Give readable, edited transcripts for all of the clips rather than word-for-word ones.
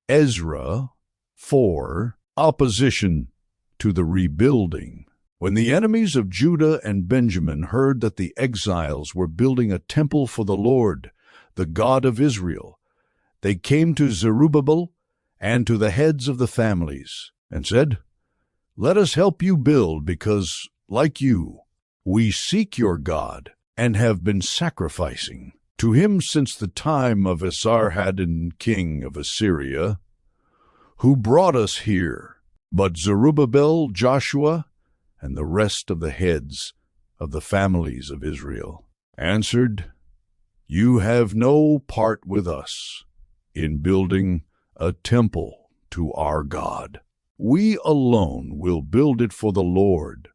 Ezra 4. Opposition to the rebuilding. When the enemies of Judah and Benjamin heard that the exiles were building a temple for the Lord, the God of Israel, they came to Zerubbabel and to the heads of the families, and said, "Let us help you build, because, like you, we seek your God and have been sacrificing to him since the time of Esarhaddon, king of Assyria, who brought us here." But Zerubbabel, Joshua, and the rest of the heads of the families of Israel answered, "You have no part with us in building a temple to our God. We alone will build it for the Lord,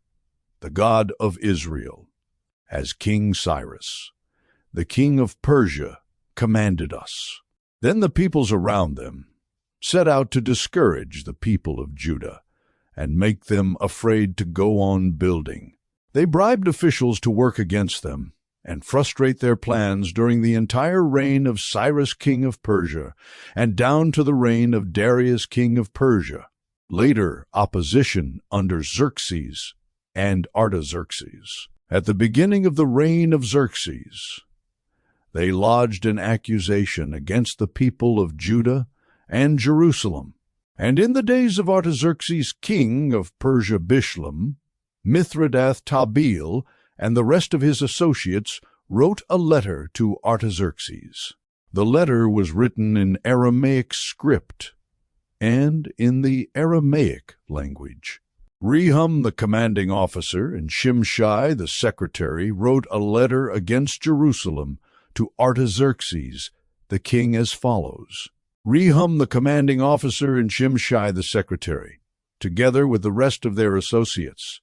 the God of Israel, as King Cyrus, the king of Persia, commanded us." Then the peoples around them set out to discourage the people of Judah and make them afraid to go on building. They bribed officials to work against them and frustrate their plans during the entire reign of Cyrus, king of Persia, and down to the reign of Darius, king of Persia. Later, opposition under Xerxes and Artaxerxes. At the beginning of the reign of Xerxes, they lodged an accusation against the people of Judah and Jerusalem. And in the days of Artaxerxes, king of Persia, Bishlam, Mithridath, Tabeel, and the rest of his associates wrote a letter to Artaxerxes. The letter was written in Aramaic script and in the Aramaic language. Rehum, the commanding officer, and Shimshai, the secretary, wrote a letter against Jerusalem to Artaxerxes, the king, as follows. Rehum, the commanding officer, and Shimshai, the secretary, together with the rest of their associates,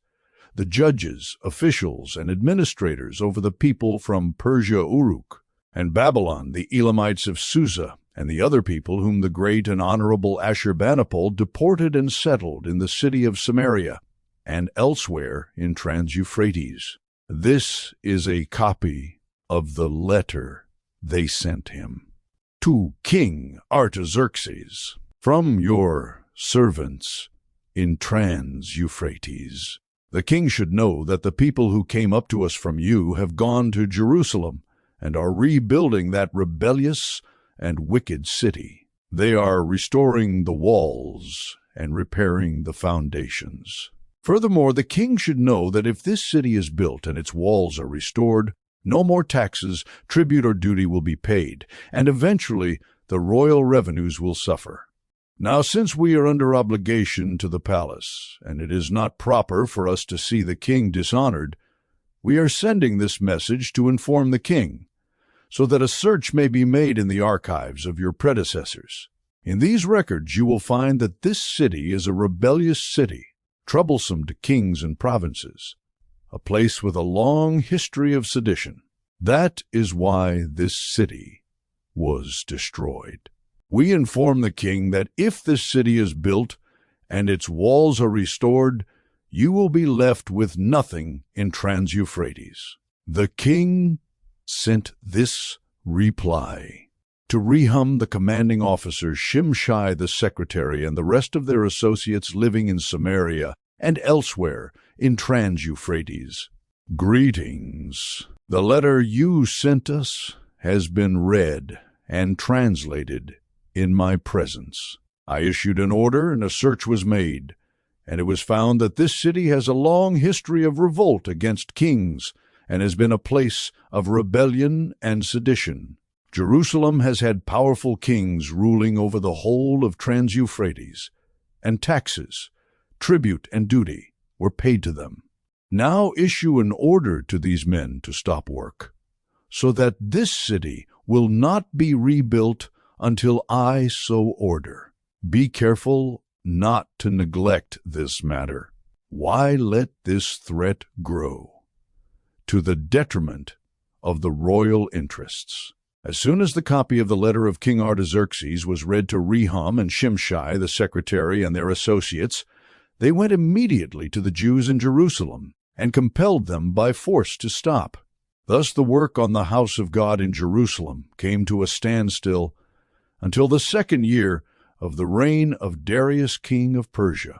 the judges, officials, and administrators over the people from Persia, Uruk, and Babylon, the Elamites of Susa, and the other people whom the great and honorable Ashurbanipal deported and settled in the city of Samaria and elsewhere in Trans-Euphrates. This is a copy of the letter they sent him. To King Artaxerxes, from your servants in Trans-Euphrates. The king should know that the people who came up to us from you have gone to Jerusalem and are rebuilding that rebellious and wicked city. They are restoring the walls and repairing the foundations. Furthermore, the king should know that if this city is built and its walls are restored, no more taxes, tribute, or duty will be paid, and eventually the royal revenues will suffer. Now, since we are under obligation to the palace, and it is not proper for us to see the king dishonored, we are sending this message to inform the king, so that a search may be made in the archives of your predecessors. In these records you will find that this city is a rebellious city, troublesome to kings and provinces, a place with a long history of sedition. That is why this city was destroyed. We inform the king that if this city is built and its walls are restored, you will be left with nothing in Trans-Euphrates. The king sent this reply to Rehum, the commanding officer, Shimshai, the secretary, and the rest of their associates living in Samaria and elsewhere in Trans-Euphrates. Greetings. The letter you sent us has been read and translated in my presence. I issued an order and a search was made, and it was found that this city has a long history of revolt against kings and has been a place of rebellion and sedition. Jerusalem has had powerful kings ruling over the whole of Trans-Euphrates, and taxes, tribute, and duty were paid to them. Now issue an order to these men to stop work, so that this city will not be rebuilt until I so order. Be careful not to neglect this matter. Why let this threat grow to the detriment of the royal interests? As soon as the copy of the letter of King Artaxerxes was read to Rehum and Shimshai, the secretary, and their associates, they went immediately to the Jews in Jerusalem and compelled them by force to stop. Thus the work on the house of God in Jerusalem came to a standstill until the second year of the reign of Darius, king of Persia.